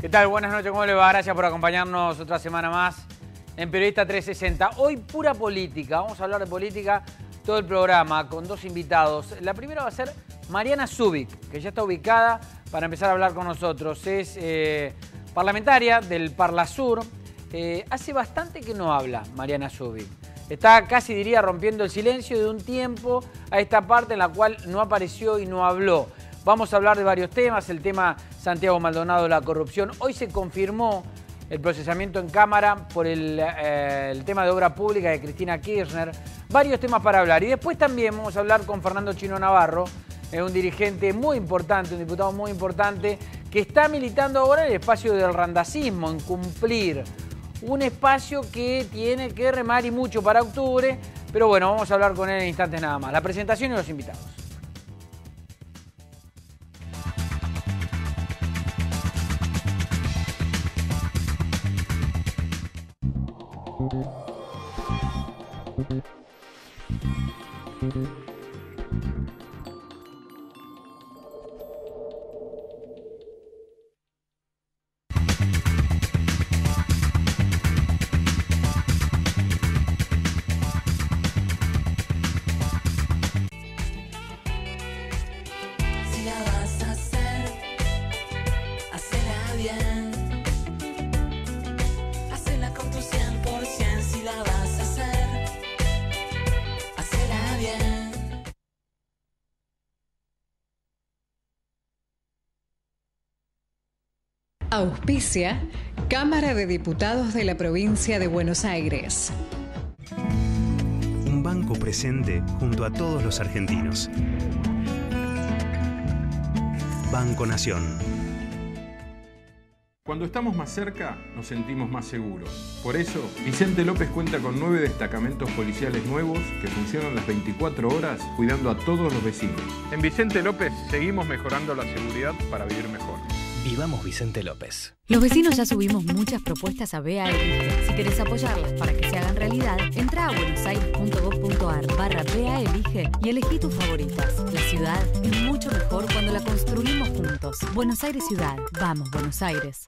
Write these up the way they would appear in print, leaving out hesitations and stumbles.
¿Qué tal? Buenas noches, ¿cómo le va? Gracias por acompañarnos otra semana más en Periodista 360. Hoy pura política, vamos a hablar de política todo el programa con dos invitados. La primera va a ser Mariana Zubik, que ya está ubicada para empezar a hablar con nosotros. Es parlamentaria del Parlasur. Hace bastante que no habla Mariana Zubik. Está casi, diría, rompiendo el silencio de un tiempo a esta parte en la cual no apareció y no habló. Vamos a hablar de varios temas, el tema Santiago Maldonado, la corrupción. Hoy se confirmó el procesamiento en Cámara por el tema de obra pública de Cristina Kirchner. Varios temas para hablar. Y después también vamos a hablar con Fernando Chino Navarro, un dirigente muy importante, un diputado muy importante, que está militando ahora en el espacio del randacismo, en cumplir un espacio que tiene que remar y mucho para octubre. Pero bueno, vamos a hablar con él en instantes nada más. La presentación y los invitados. Auspicia Cámara de Diputados de la Provincia de Buenos Aires. Un banco presente junto a todos los argentinos. Banco Nación. Cuando estamos más cerca, nos sentimos más seguros. Por eso, Vicente López cuenta con 9 destacamentos policiales nuevos que funcionan las 24 horas cuidando a todos los vecinos. En Vicente López seguimos mejorando la seguridad para vivir mejor. Vivamos Vicente López. Los vecinos ya subimos muchas propuestas a BA Elige. Si querés apoyarlas para que se hagan realidad, entra a buenosaires.gov.ar/BA Elige y elegí tus favoritas. La ciudad es mucho mejor cuando la construimos juntos. Buenos Aires Ciudad. Vamos, Buenos Aires.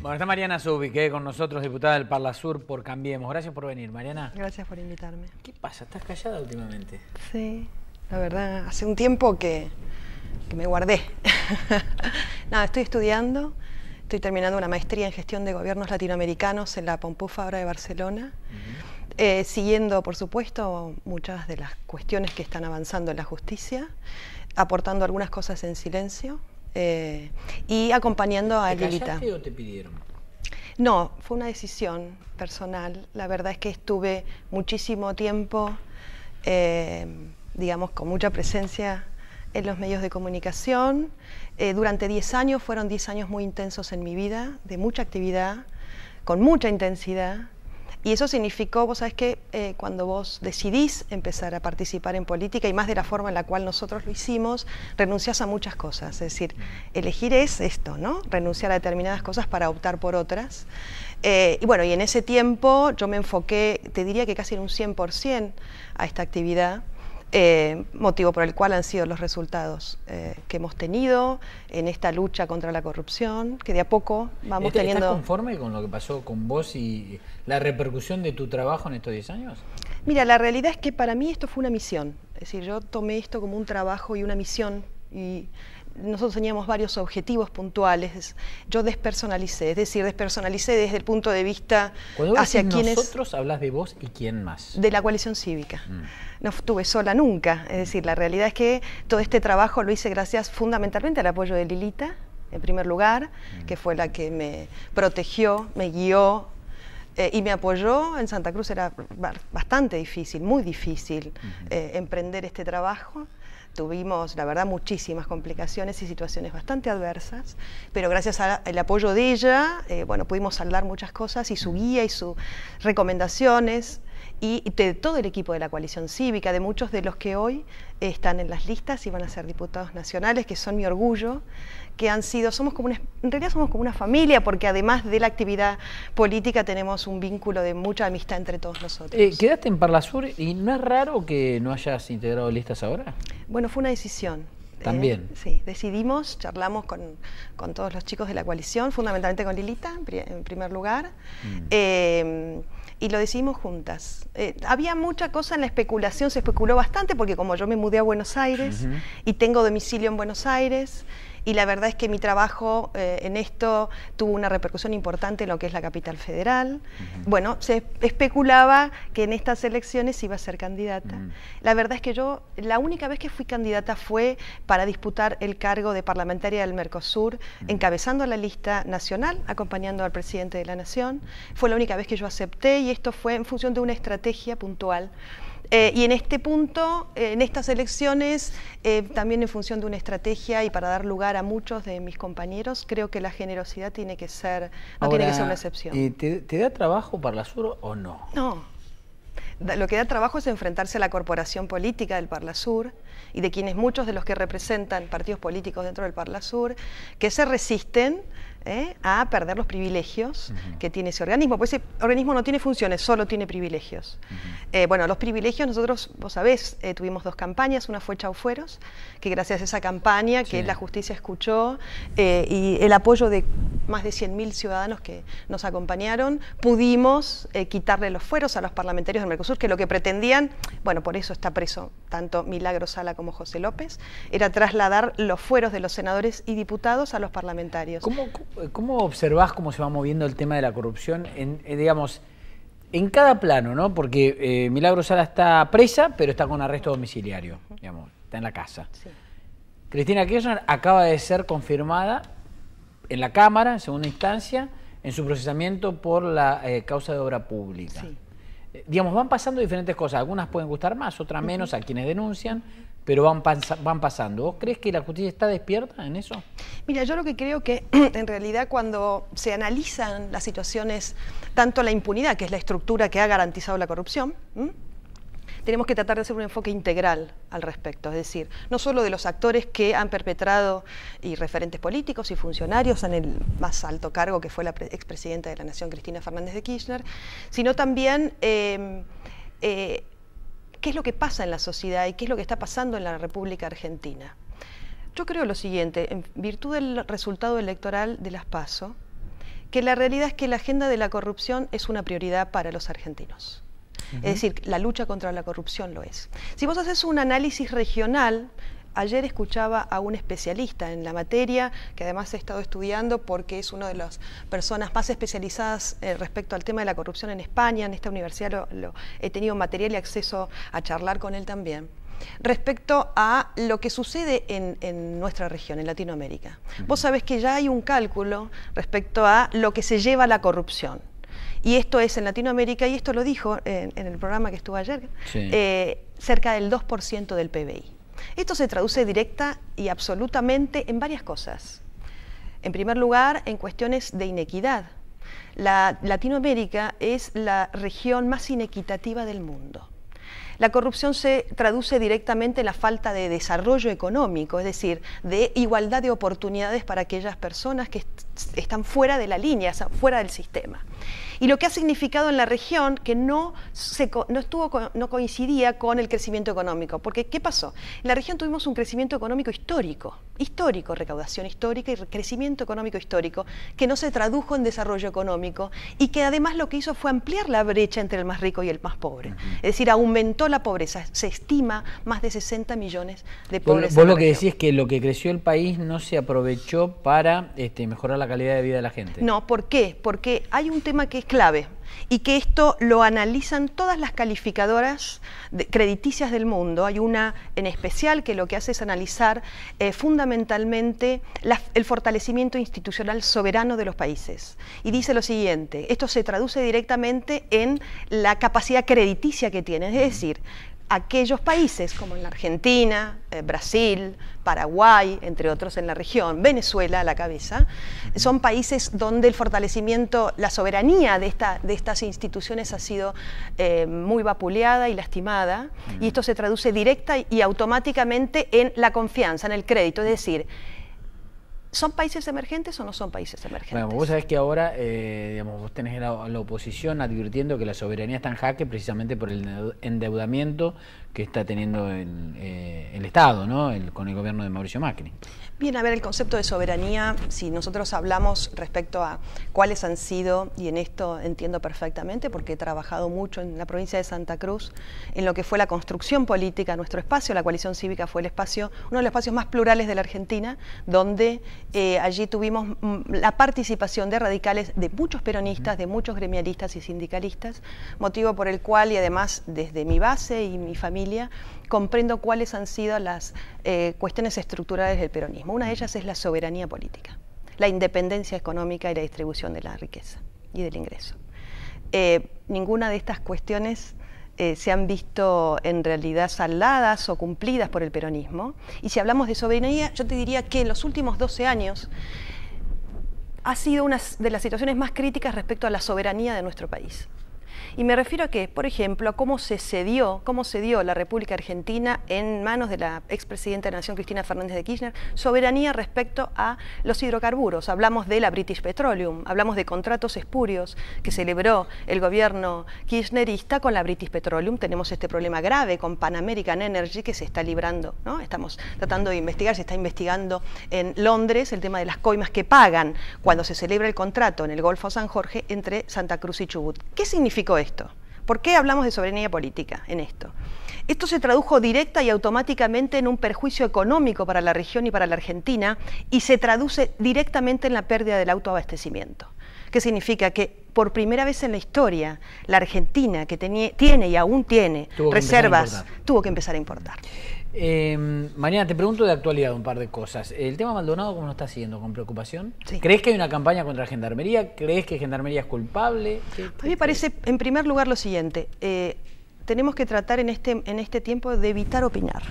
Bueno, está Mariana Zubik, con nosotros, diputada del Parlasur por Cambiemos. Gracias por venir, Mariana. Gracias por invitarme. ¿Qué pasa? ¿Estás callada últimamente? Sí, la verdad, hace un tiempo que me guardé. Nada, estoy estudiando, estoy terminando una maestría en gestión de gobiernos latinoamericanos en la Pompeu Fabra de Barcelona, siguiendo, por supuesto, muchas de las cuestiones que están avanzando en la justicia, aportando algunas cosas en silencio. Y acompañando a Lilita. ¿Te callaste o te pidieron? No, fue una decisión personal. La verdad es que estuve muchísimo tiempo, digamos, con mucha presencia en los medios de comunicación. Durante 10 años, fueron 10 años muy intensos en mi vida, de mucha actividad, con mucha intensidad. Y eso significó, vos sabés que cuando vos decidís empezar a participar en política, y más de la forma en la cual nosotros lo hicimos, renunciás a muchas cosas. Es decir, elegir es esto, ¿no? Renunciar a determinadas cosas para optar por otras. Y bueno, y en ese tiempo yo me enfoqué, te diría que casi en un 100% a esta actividad. Motivo por el cual han sido los resultados que hemos tenido en esta lucha contra la corrupción, que de a poco vamos teniendo... ¿Estás conforme con lo que pasó con vos y la repercusión de tu trabajo en estos 10 años? Mira, la realidad es que para mí esto fue una misión. Es decir, yo tomé esto como un trabajo y una misión, y nosotros teníamos varios objetivos puntuales. Yo despersonalicé, es decir, despersonalicé desde el punto de vista hacia quienes... Nosotros hablas de vos y quién más. De la coalición cívica. No estuve sola nunca. Es decir, la realidad es que todo este trabajo lo hice gracias fundamentalmente al apoyo de Lilita, en primer lugar, que fue la que me protegió, me guió y me apoyó. En Santa Cruz era bastante difícil, muy difícil emprender este trabajo. Tuvimos, la verdad, muchísimas complicaciones y situaciones bastante adversas, pero gracias al apoyo de ella, bueno, pudimos saldar muchas cosas, y su guía y sus recomendaciones. y de todo el equipo de la coalición cívica, de muchos de los que hoy están en las listas y van a ser diputados nacionales, que son mi orgullo, que han sido, en realidad somos como una familia, porque además de la actividad política tenemos un vínculo de mucha amistad entre todos nosotros. Quedaste en Parlasur y ¿no es raro que no hayas integrado listas ahora? Bueno, fue una decisión. También. Sí, decidimos, charlamos con todos los chicos de la coalición, fundamentalmente con Lilita, en primer lugar, y lo decidimos juntas. Había mucha cosa en la especulación, se especuló bastante, porque como yo me mudé a Buenos Aires y tengo domicilio en Buenos Aires, y la verdad es que mi trabajo en esto tuvo una repercusión importante en lo que es la capital federal. Bueno, se especulaba que en estas elecciones iba a ser candidata. La verdad es que yo, la única vez que fui candidata fue para disputar el cargo de parlamentaria del Mercosur, encabezando la lista nacional, acompañando al presidente de la Nación. Fue la única vez que yo acepté, y esto fue en función de una estrategia puntual. Y en este punto, en estas elecciones, también en función de una estrategia y para dar lugar a muchos de mis compañeros, creo que la generosidad tiene que ser, tiene que ser una excepción. ¿Te da trabajo Parlasur o no? No. Lo que da trabajo es enfrentarse a la corporación política del Parlasur y de quienes muchos de los que representan partidos políticos dentro del Parlasur, que se resisten a perder los privilegios que tiene ese organismo, pues ese organismo no tiene funciones, solo tiene privilegios. Bueno, los privilegios nosotros, vos sabés, tuvimos 2 campañas, una fue Chaufueros, que gracias a esa campaña que la justicia escuchó y el apoyo de más de 100.000 ciudadanos que nos acompañaron, pudimos quitarle los fueros a los parlamentarios del Mercosur, que lo que pretendían, bueno, por eso está preso tanto Milagro Sala como José López, era trasladar los fueros de los senadores y diputados a los parlamentarios. ¿Cómo observás cómo se va moviendo el tema de la corrupción digamos, en cada plano, ¿no? Porque Milagro Sala está presa, pero está con arresto domiciliario, digamos, está en la casa. Sí. Cristina Kirchner acaba de ser confirmada en la Cámara, en segunda instancia, en su procesamiento por la causa de obra pública. Sí. Digamos, van pasando diferentes cosas, algunas pueden gustar más, otras menos a quienes denuncian, pero van pasando. ¿Vos crees que la justicia está despierta en eso? Mira, yo lo que creo que en realidad cuando se analizan las situaciones, tanto la impunidad, que es la estructura que ha garantizado la corrupción, tenemos que tratar de hacer un enfoque integral al respecto, es decir, no solo de los actores que han perpetrado y referentes políticos y funcionarios en el más alto cargo que fue la expresidenta de la Nación, Cristina Fernández de Kirchner, sino también qué es lo que pasa en la sociedad y qué es lo que está pasando en la República Argentina. Yo creo lo siguiente, en virtud del resultado electoral de las PASO, que la realidad es que la agenda de la corrupción es una prioridad para los argentinos. Es decir, la lucha contra la corrupción lo es. Si vos haces un análisis regional, ayer escuchaba a un especialista en la materia, que además he estado estudiando porque es una de las personas más especializadas respecto al tema de la corrupción en España. En esta universidad he tenido material y acceso a charlar con él también, respecto a lo que sucede en nuestra región, en Latinoamérica. Vos sabés que ya hay un cálculo respecto a lo que se lleva a la corrupción. Y esto es en Latinoamérica, y esto lo dijo en el programa que estuvo ayer, cerca del 2% del PBI. Esto se traduce directa y absolutamente en varias cosas. En primer lugar, en cuestiones de inequidad. Latinoamérica es la región más inequitativa del mundo. La corrupción se traduce directamente en la falta de desarrollo económico, es decir, de igualdad de oportunidades para aquellas personas que están fuera de la línea, fuera del sistema. Y lo que ha significado en la región que no coincidía con el crecimiento económico. Porque, ¿qué pasó? En la región tuvimos un crecimiento económico histórico, recaudación histórica y crecimiento económico histórico, que no se tradujo en desarrollo económico y que además lo que hizo fue ampliar la brecha entre el más rico y el más pobre. Es decir, aumentó la pobreza. Se estima más de 60 millones de pobres. Vos lo que decís es que lo que creció el país no se aprovechó para mejorar la calidad de vida de la gente. No, ¿por qué? Porque hay un tema que es clave y que esto lo analizan todas las calificadoras crediticias del mundo. Hay una en especial que lo que hace es analizar fundamentalmente el fortalecimiento institucional soberano de los países. Y dice lo siguiente, esto se traduce directamente en la capacidad crediticia que tienen, es decir, aquellos países como en la Argentina, Brasil, Paraguay, entre otros en la región, Venezuela a la cabeza, son países donde el fortalecimiento, la soberanía de estas instituciones ha sido muy vapuleada y lastimada, y esto se traduce directa y automáticamente en la confianza, en el crédito, es decir, ¿son países emergentes o no son países emergentes? Bueno, vos sabés que ahora, digamos, vos tenés la oposición advirtiendo que la soberanía está en jaque precisamente por el endeudamiento que está teniendo el Estado, ¿no? Con el gobierno de Mauricio Macri. Bien, a ver, el concepto de soberanía, si nosotros hablamos respecto a cuáles han sido, y en esto entiendo perfectamente porque he trabajado mucho en la provincia de Santa Cruz, en lo que fue la construcción política, nuestro espacio, la coalición cívica fue el espacio, uno de los espacios más plurales de la Argentina, donde allí tuvimos la participación de radicales, de muchos peronistas, de muchos gremialistas y sindicalistas, motivo por el cual, y además desde mi base y mi familia, comprendo cuáles han sido las cuestiones estructurales del peronismo. Una de ellas es la soberanía política, la independencia económica y la distribución de la riqueza y del ingreso. Ninguna de estas cuestiones se han visto en realidad saldadas o cumplidas por el peronismo. Y si hablamos de soberanía, yo te diría que en los últimos 12 años ha sido una de las situaciones más críticas respecto a la soberanía de nuestro país. Y me refiero a que, por ejemplo, a cómo se dio la República Argentina en manos de la expresidenta de la Nación, Cristina Fernández de Kirchner, soberanía respecto a los hidrocarburos. Hablamos de la British Petroleum, hablamos de contratos espurios que celebró el gobierno kirchnerista con la British Petroleum. Tenemos este problema grave con Pan American Energy que se está librando, ¿no? Estamos tratando de investigar, se está investigando en Londres el tema de las coimas que pagan cuando se celebra el contrato en el Golfo San Jorge entre Santa Cruz y Chubut. ¿Qué significó esto? ¿Por qué hablamos de soberanía política en esto? Esto se tradujo directa y automáticamente en un perjuicio económico para la región y para la Argentina y se traduce directamente en la pérdida del autoabastecimiento. ¿Qué significa? Que por primera vez en la historia la Argentina, que tiene y aún tiene reservas, tuvo que empezar a importar. Mariana, te pregunto de actualidad un par de cosas. ¿El tema Maldonado cómo lo estás siguiendo? ¿Con preocupación? Sí. ¿Crees que hay una campaña contra Gendarmería? ¿Crees que Gendarmería es culpable? A mí me parece, en primer lugar, lo siguiente. Tenemos que tratar en este tiempo de evitar opinar.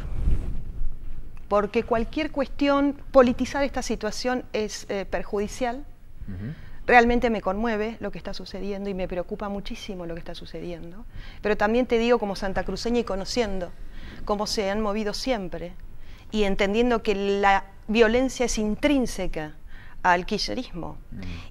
Porque cualquier cuestión, politizar esta situación es perjudicial. Realmente me conmueve lo que está sucediendo y me preocupa muchísimo lo que está sucediendo. Pero también te digo, como santacruceña y conociendo cómo se han movido siempre y entendiendo que la violencia es intrínseca al kirchnerismo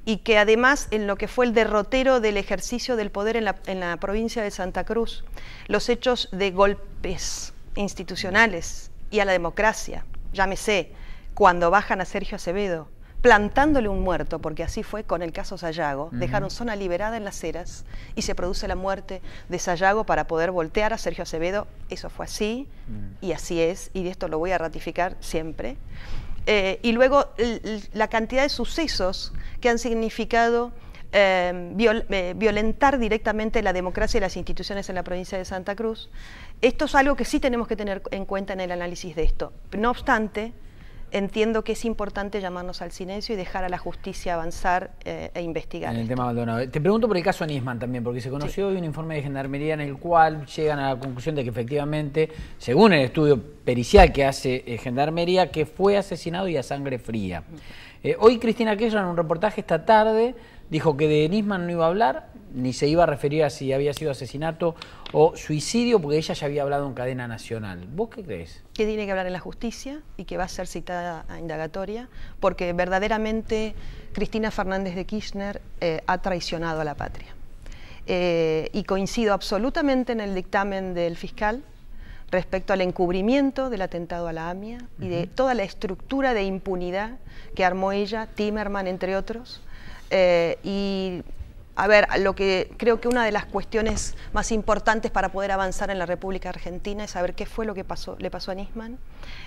y que además en lo que fue el derrotero del ejercicio del poder en la provincia de Santa Cruz, los hechos de golpes institucionales y a la democracia, llámese, cuando bajan a Sergio Acevedo, plantándole un muerto, porque así fue con el caso Sayago, dejaron zona liberada en Las Heras y se produce la muerte de Sayago para poder voltear a Sergio Acevedo. Eso fue así y así es, y de esto lo voy a ratificar siempre. Y luego la cantidad de sucesos que han significado violentar directamente la democracia y las instituciones en la provincia de Santa Cruz. Esto es algo que sí tenemos que tener en cuenta en el análisis de esto. No obstante, entiendo que es importante llamarnos al silencio y dejar a la justicia avanzar e investigar. En el tema Maldonado. Te pregunto por el caso Nisman también, porque se conoció hoy un informe de Gendarmería en el cual llegan a la conclusión de que efectivamente, según el estudio pericial que hace Gendarmería, que fue asesinado y a sangre fría. Hoy Cristina Kirchner en un reportaje esta tarde dijo que de Nisman no iba a hablar, ni se iba a referir a si había sido asesinato o suicidio, porque ella ya había hablado en cadena nacional. ¿Vos qué crees? Que tiene que hablar en la justicia y que va a ser citada a indagatoria, porque verdaderamente Cristina Fernández de Kirchner ha traicionado a la patria. Y coincido absolutamente en el dictamen del fiscal respecto al encubrimiento del atentado a la AMIA y de toda la estructura de impunidad que armó ella, Timerman, entre otros. Y a ver, lo que creo que una de las cuestiones más importantes para poder avanzar en la República Argentina es saber qué fue lo que le pasó a Nisman,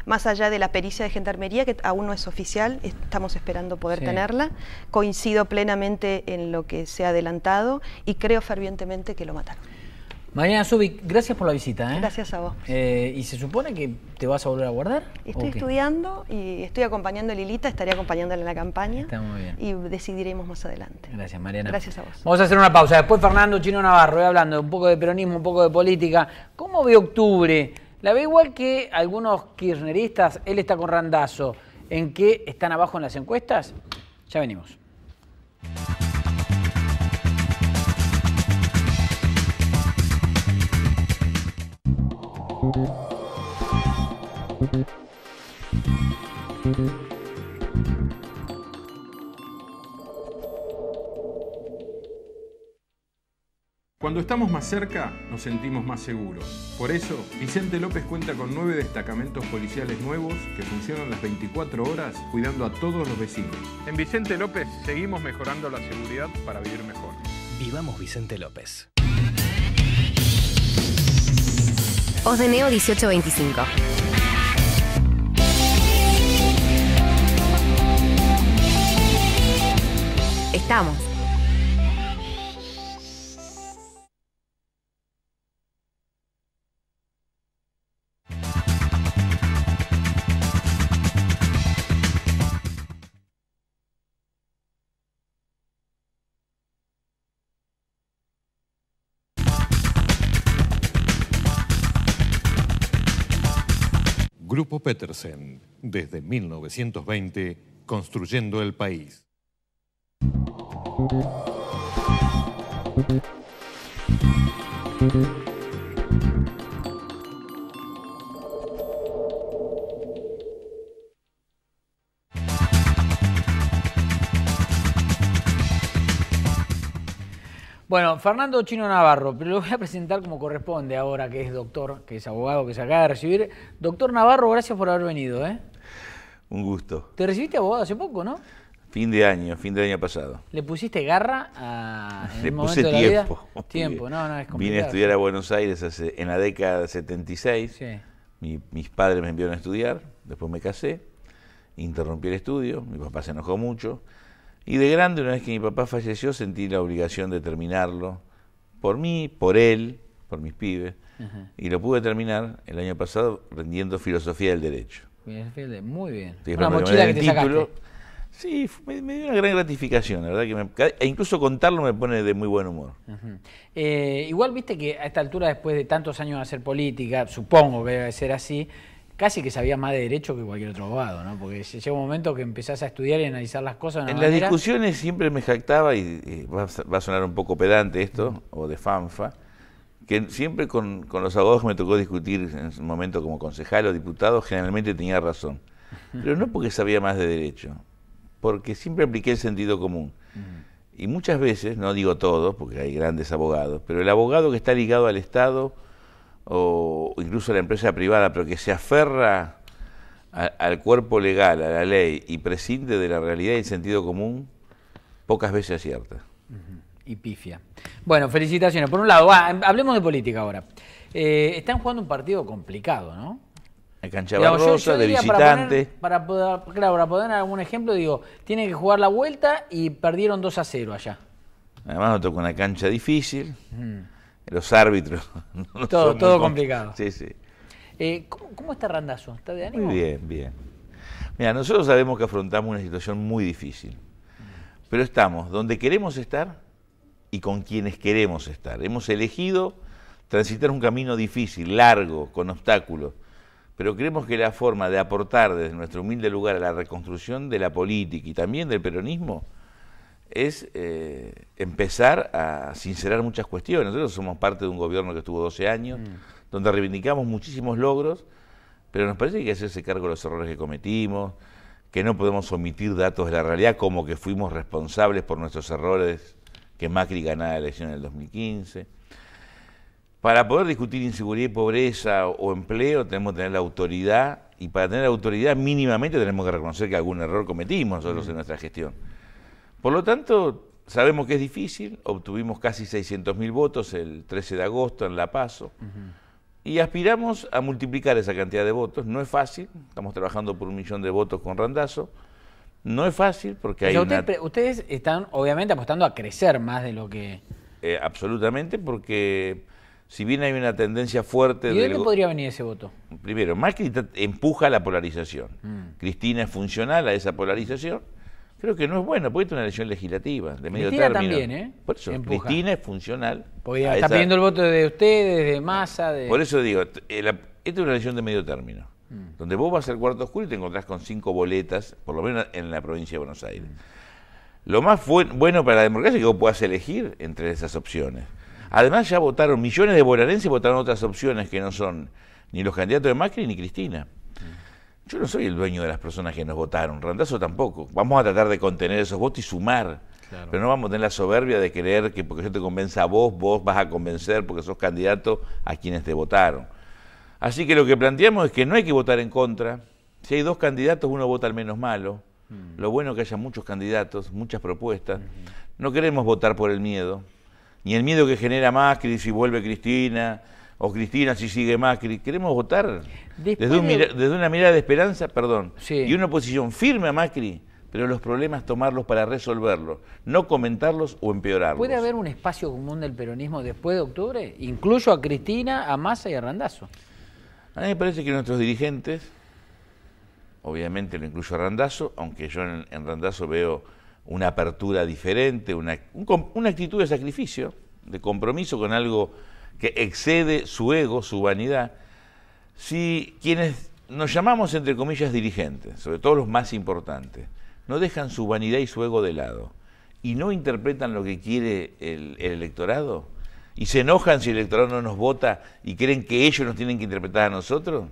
más allá de la pericia de Gendarmería, que aún no es oficial, estamos esperando poder tenerla. Coincido plenamente en lo que se ha adelantado y creo fervientemente que lo mataron. Mariana Zubik, gracias por la visita. Gracias a vos. ¿Y se supone que te vas a volver a guardar? Estoy estudiando y estoy acompañando a Lilita, estaré acompañándola en la campaña. Está muy bien. Y decidiremos más adelante. Gracias, Mariana. Gracias a vos. Vamos a hacer una pausa. Después Fernando Chino Navarro, hablando un poco de peronismo, un poco de política. ¿Cómo ve octubre? ¿La ve igual que algunos kirchneristas? Él está con Randazzo. ¿En qué están abajo en las encuestas? Ya venimos. Cuando estamos más cerca, nos sentimos más seguros. Por eso, Vicente López cuenta con 9 destacamentos policiales nuevos que funcionan las 24 horas cuidando a todos los vecinos. En Vicente López seguimos mejorando la seguridad para vivir mejor. Vivamos Vicente López. Osdeneo 1825. Estamos. Grupo Petersen, desde 1920, construyendo el país. Bueno, Fernando Chino Navarro, pero lo voy a presentar como corresponde ahora, que es doctor, que es abogado, que se acaba de recibir. Doctor Navarro, gracias por haber venido. Un gusto. ¿Te recibiste abogado hace poco, no? Fin de año pasado. ¿Le pusiste garra en Le el puse momento de la tiempo. vida? Tiempo, no, es complicado. Vine a estudiar a Buenos Aires en la década de 76. Sí. Mis padres me enviaron a estudiar, después me casé, interrumpí el estudio, mi papá se enojó mucho. Y de grande, una vez que mi papá falleció, sentí la obligación de terminarlo, por mí, por él, por mis pibes, y lo pude terminar el año pasado rendiendo Filosofía del Derecho. Muy bien. Estoy Una esperando que me mochila den que el te título. sacaste. Sí, me dio una gran gratificación, la verdad que e incluso contarlo me pone de muy buen humor. Igual viste que a esta altura, después de tantos años de hacer política, supongo que debe ser así, casi que sabía más de derecho que cualquier otro abogado, ¿no? Porque llega un momento que empezás a estudiar y analizar las cosas de una En las manera... discusiones siempre me jactaba, y va a sonar un poco pedante esto, o de fanfa, que siempre con los abogados que me tocó discutir en un momento como concejal o diputado, generalmente tenía razón. Pero no porque sabía más de derecho, porque siempre apliqué el sentido común. Y muchas veces, no digo todos, porque hay grandes abogados, pero el abogado que está ligado al Estado o incluso a la empresa privada, pero que se aferra al cuerpo legal, a la ley, y prescinde de la realidad y el sentido común, pocas veces acierta. Y pifia. Bueno, felicitaciones. Por un lado, hablemos de política ahora. Están jugando un partido complicado, ¿no? En Cancha Barrosa, de visitante. Para poner algún ejemplo, digo, tienen que jugar la vuelta y perdieron 2-0 allá. Además nos tocó una cancha difícil, los árbitros. Todo complicado. Sí, sí. ¿Cómo está Randazzo? ¿Está de ánimo? Muy bien, bien. Mira, nosotros sabemos que afrontamos una situación muy difícil, pero estamos donde queremos estar y con quienes queremos estar. Hemos elegido transitar un camino difícil, largo, con obstáculos, pero creemos que la forma de aportar desde nuestro humilde lugar a la reconstrucción de la política y también del peronismo es empezar a sincerar muchas cuestiones. Nosotros somos parte de un gobierno que estuvo 12 años, donde reivindicamos muchísimos logros, pero nos parece que hay que hacerse cargo de los errores que cometimos, que no podemos omitir datos de la realidad como que fuimos responsables por nuestros errores que Macri ganara la elección en el 2015. Para poder discutir inseguridad y pobreza o empleo tenemos que tener la autoridad, y para tener la autoridad mínimamente tenemos que reconocer que algún error cometimos nosotros en nuestra gestión. Por lo tanto, sabemos que es difícil, obtuvimos casi 600.000 votos el 13 de agosto en La Paso, y aspiramos a multiplicar esa cantidad de votos. No es fácil, estamos trabajando por 1 millón de votos con Randazzo. No es fácil porque hay ustedes están obviamente apostando a crecer más de lo que... absolutamente, porque si bien hay una tendencia fuerte... ¿Y de dónde podría venir ese voto? Primero, Macri empuja la polarización. Cristina es funcional a esa polarización. Creo que no es bueno, porque es una elección legislativa, de medio Cristina término. También, ¿eh? Por eso, empuja. Cristina es funcional. Porque está pidiendo el voto de ustedes, de Massa... Por eso digo, esta es una elección de medio término, donde vos vas al cuarto oscuro y te encontrás con 5 boletas, por lo menos en la provincia de Buenos Aires. Lo más bueno para la democracia es que vos puedas elegir entre esas opciones. Además ya votaron, millones de bonaerenses votaron otras opciones que no son ni los candidatos de Macri ni Cristina. Yo no soy el dueño de las personas que nos votaron, Randazzo tampoco. Vamos a tratar de contener esos votos y sumar. Claro. Pero no vamos a tener la soberbia de creer que porque yo te convenza a vos, vos vas a convencer porque sos candidato a quienes te votaron. Así que lo que planteamos es que no hay que votar en contra. Si hay 2 candidatos, uno vota al menos malo. Lo bueno es que haya muchos candidatos, muchas propuestas. No queremos votar por el miedo. Ni el miedo que genera Macri si vuelve Cristina, o Cristina si sigue Macri. Queremos votar desde una mirada de esperanza, y una posición firme a Macri, pero los problemas tomarlos para resolverlos, no comentarlos o empeorarlos. ¿Puede haber un espacio común del peronismo después de octubre? Incluyo a Cristina, a Massa y a Randazzo. A mí me parece que nuestros dirigentes, obviamente lo incluyo a Randazzo, aunque yo en Randazzo veo una apertura diferente, una actitud de sacrificio, de compromiso con algo que excede su ego, su vanidad. Si quienes nos llamamos, entre comillas, dirigentes, sobre todo los más importantes, no dejan su vanidad y su ego de lado y no interpretan lo que quiere el electorado y se enojan si el electorado no nos vota y creen que ellos nos tienen que interpretar a nosotros,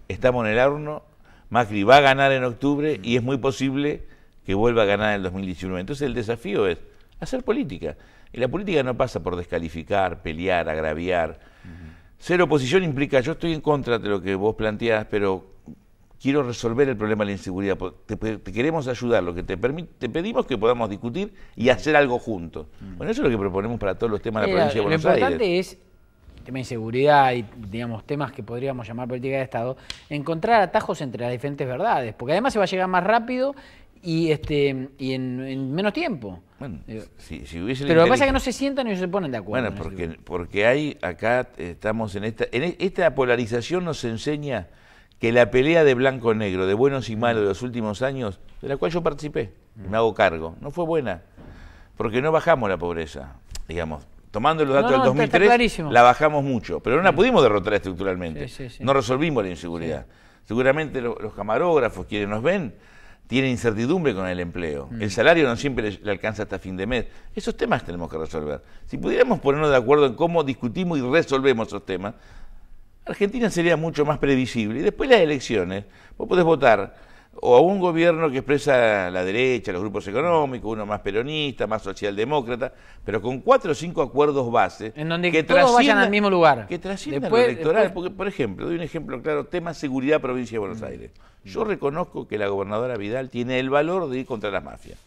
estamos en el horno. Macri va a ganar en octubre y es muy posible que vuelva a ganar en el 2019. Entonces el desafío es hacer política. Y la política no pasa por descalificar, pelear, agraviar. Ser oposición implica, yo estoy en contra de lo que vos planteás, pero quiero resolver el problema de la inseguridad. Te queremos ayudar, lo que te pedimos que podamos discutir y hacer algo juntos. Bueno, eso es lo que proponemos para todos los temas de la provincia de Buenos Aires. Lo importante es tema de inseguridad y, digamos, temas que podríamos llamar política de Estado, encontrar atajos entre las diferentes verdades, porque además se va a llegar más rápido y en menos tiempo. Bueno, si hubiese pero lo que pasa es que no se sientan y no se ponen de acuerdo. Bueno, porque hay acá, estamos en esta polarización nos enseña que la pelea de blanco-negro, de buenos y malos de los últimos años, de la cual yo participé, me hago cargo, no fue buena, porque no bajamos la pobreza, digamos. Tomando los datos del 2003, la bajamos mucho, pero no la pudimos derrotar estructuralmente. No resolvimos la inseguridad. Seguramente los camarógrafos, quienes nos ven, tienen incertidumbre con el empleo. El salario no siempre le alcanza hasta fin de mes. Esos temas tenemos que resolver. Si pudiéramos ponernos de acuerdo en cómo discutimos y resolvemos esos temas, Argentina sería mucho más previsible. Y después las elecciones, vos podés votar o a un gobierno que expresa la derecha, los grupos económicos, uno más peronista, más socialdemócrata, pero con 4 o 5 acuerdos base. En donde que todos vayan al mismo lugar. Que trasciendan lo electoral. Porque, por ejemplo, doy un ejemplo claro, tema seguridad provincia de Buenos Aires. Yo reconozco que la gobernadora Vidal tiene el valor de ir contra las mafias.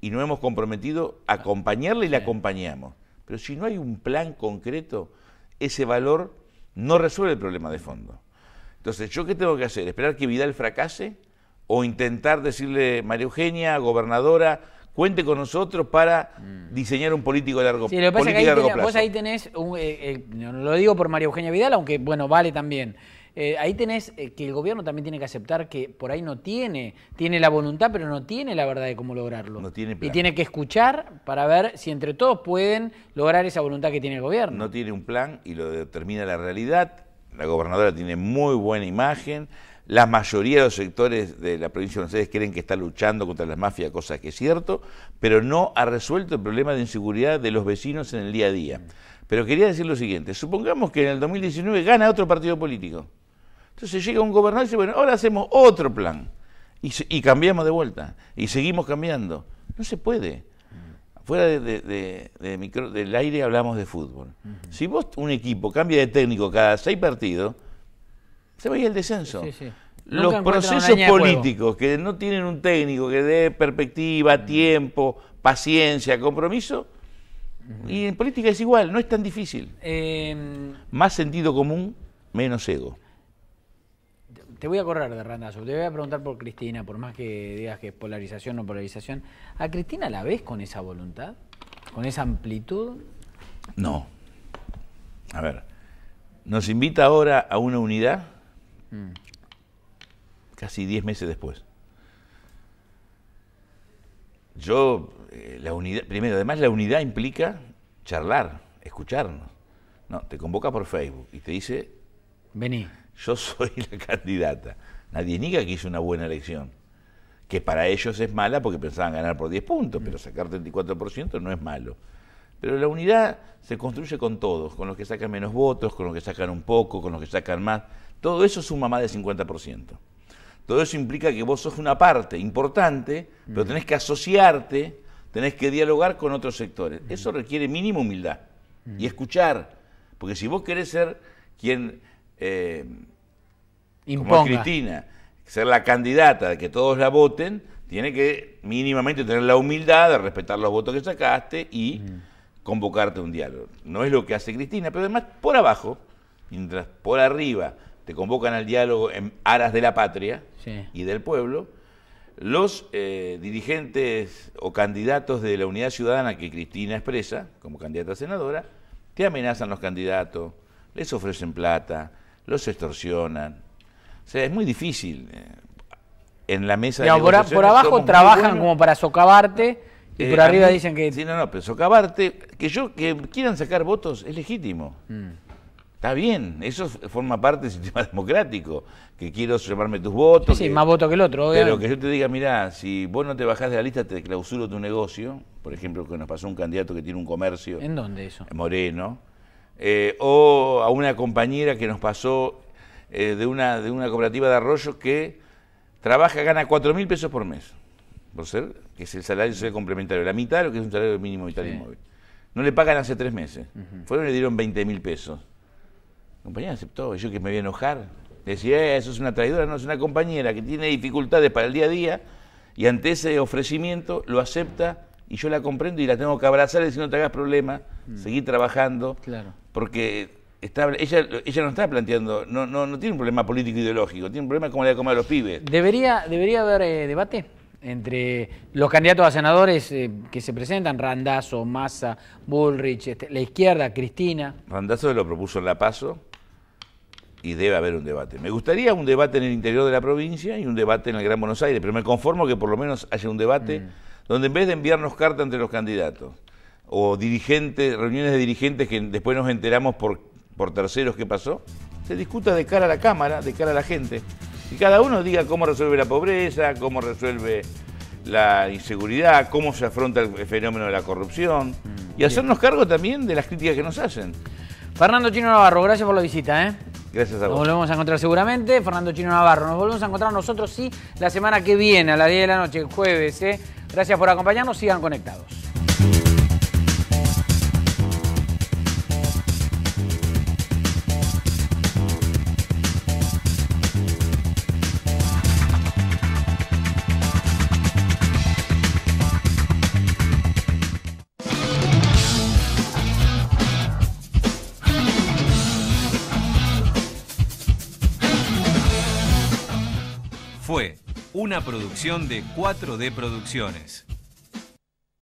Y nos hemos comprometido a acompañarla y la acompañamos. Pero si no hay un plan concreto, ese valor no resuelve el problema de fondo. Entonces, ¿yo qué tengo que hacer? ¿Esperar que Vidal fracase? ¿O intentar decirle, María Eugenia, gobernadora, cuente con nosotros para diseñar un político de largo plazo? Sí, lo que pasa es que vos ahí tenés, no lo digo por María Eugenia Vidal, aunque bueno, vale también. Ahí tenés que el gobierno también tiene que aceptar que por ahí no tiene la voluntad, pero no tiene la verdad de cómo lograrlo. No tiene plan. Y tiene que escuchar para ver si entre todos pueden lograr esa voluntad que tiene el gobierno. No tiene un plan y lo determina la realidad. La gobernadora tiene muy buena imagen. La mayoría de los sectores de la provincia de Buenos Aires creen que está luchando contra las mafias, cosa que es cierto, pero no ha resuelto el problema de inseguridad de los vecinos en el día a día. Pero quería decir lo siguiente, supongamos que en el 2019 gana otro partido político. Entonces llega un gobernador y dice, bueno, ahora hacemos otro plan. Y cambiamos de vuelta, y seguimos cambiando. No se puede. Fuera del aire hablamos de fútbol. Si vos, un equipo, cambia de técnico cada 6 partidos, se va a ir el descenso. Los procesos políticos que no tienen un técnico que dé perspectiva, tiempo, paciencia, compromiso, y en política es igual, no es tan difícil. Más sentido común, menos ego. Te voy a correr de Randazzo, te voy a preguntar por Cristina, por más que digas que es polarización o no polarización. ¿A Cristina la ves con esa voluntad? ¿Con esa amplitud? No. A ver, nos invita ahora a una unidad casi 10 meses después. La unidad, primero, además la unidad implica charlar, escucharnos. No, te convoca por Facebook y te dice, vení. Yo soy la candidata. Nadie niega que hizo una buena elección, que para ellos es mala porque pensaban ganar por 10 puntos, pero sacar 34% no es malo. Pero la unidad se construye con todos, con los que sacan menos votos, con los que sacan un poco, con los que sacan más. Todo eso suma más del 50%. Todo eso implica que vos sos una parte importante, pero tenés que asociarte, tenés que dialogar con otros sectores. Eso requiere mínima humildad y escuchar, porque si vos querés ser quien, como Cristina, ser la candidata de que todos la voten, tiene que mínimamente tener la humildad de respetar los votos que sacaste y convocarte a un diálogo. No es lo que hace Cristina, pero además por abajo, mientras por arriba te convocan al diálogo en aras de la patria y del pueblo, los dirigentes o candidatos de la Unidad Ciudadana que Cristina expresa como candidata a senadora, te amenazan los candidatos, les ofrecen plata, los extorsionan. O sea, es muy difícil. En la mesa de negociaciones por abajo trabajan como para socavarte y por arriba dicen que... Sí, no, pero socavarte, que quieran sacar votos es legítimo. Está bien, eso forma parte del sistema democrático, que quiero llevarme tus votos. Sí, más votos que el otro, obviamente. Pero que yo te diga, mirá, si vos no te bajás de la lista, te clausuro tu negocio. Por ejemplo, que nos pasó un candidato que tiene un comercio. ¿En dónde eso? En Moreno. O a una compañera que nos pasó de una cooperativa de Arroyo que trabaja, gana 4.000 pesos por mes, por ser, que es el salario social complementario, la mitad de lo que es un salario mínimo vital y móvil. No le pagan hace 3 meses. Fueron y le dieron 20.000 pesos. La compañera aceptó, y yo que me voy a enojar. Le decía, eso es una traidora, no, es una compañera que tiene dificultades para el día a día y ante ese ofrecimiento lo acepta y yo la comprendo y la tengo que abrazar y decir no te hagas problema, seguir trabajando, porque ella no está planteando, no tiene un problema político ideológico, tiene un problema como le da comer a los pibes. ¿Debería haber debate entre los candidatos a senadores que se presentan, Randazzo, Massa, Bullrich, la izquierda, Cristina? Randazzo lo propuso en La Paso y debe haber un debate. Me gustaría un debate en el interior de la provincia y un debate en el Gran Buenos Aires, pero me conformo que por lo menos haya un debate donde en vez de enviarnos cartas entre los candidatos o dirigentes, reuniones de dirigentes que después nos enteramos por terceros qué pasó, se discuta de cara a la Cámara, de cara a la gente, y cada uno diga cómo resuelve la pobreza, cómo resuelve la inseguridad, cómo se afronta el fenómeno de la corrupción, y hacernos cargo también de las críticas que nos hacen. Fernando Chino Navarro, gracias por la visita. Gracias a vos. Nos volvemos a encontrar seguramente. Fernando Chino Navarro, nos volvemos a encontrar nosotros sí la semana que viene, a las 10 de la noche, el jueves. Gracias por acompañarnos, sigan conectados. Fue una producción de 4D Producciones.